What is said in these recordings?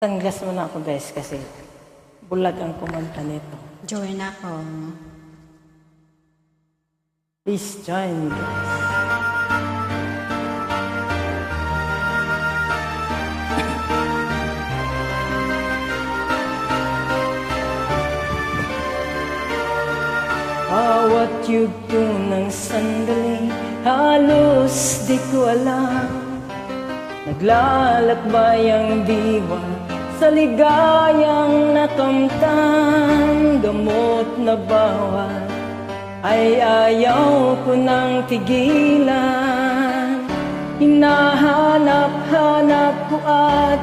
Sunglass mo na ako guys kasi bulag ang kumanta nito. Join ako. Please join me guys. Bawat yugto ng sandali, halos di ko alam. Naglalakbay ang diwa sa ligayang nakamtan. Gamot na bawal ay ayaw ko nang tigilan. Hinahanap-hanap ko at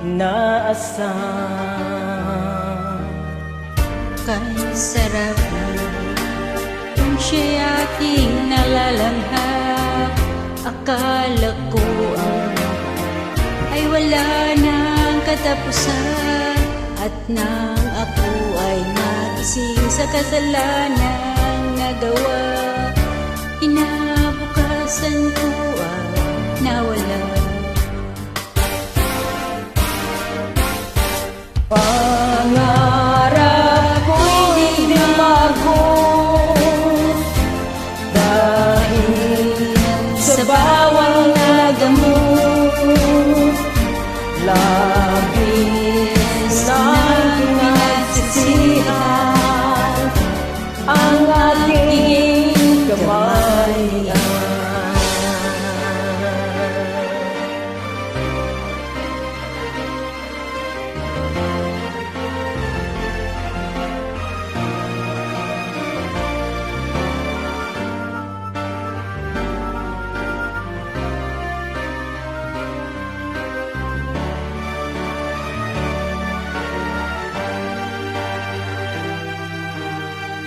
inaasam. Kay sarap kung siya'y aking nalalanghap. Akala ko ay wala nang katapusan. At nang ako ay magising sa kasalanang nagawa, kinabukasan ko ay nawala. Pangarap ko'y di mago dahil sa bawang nagamot. Labis nang pinagsisihan ang aking kamay.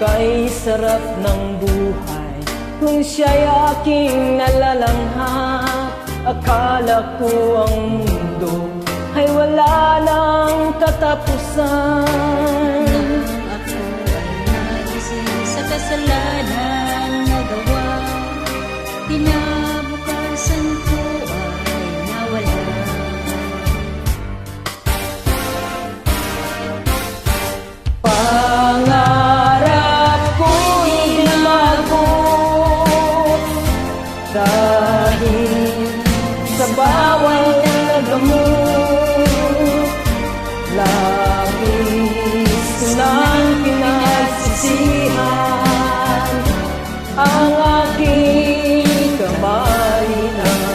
Kay sarap ng buhay kung siya'y aking nalalanghap. Akala ko ang mundo ay wala nang katapusan. Nang ako ay nagising sa kasalanang nagawa, kinabukasan ko ay nawala. Dahil sa bawang nagamot, labis ko nang pinagsisihan ang aking kamalian.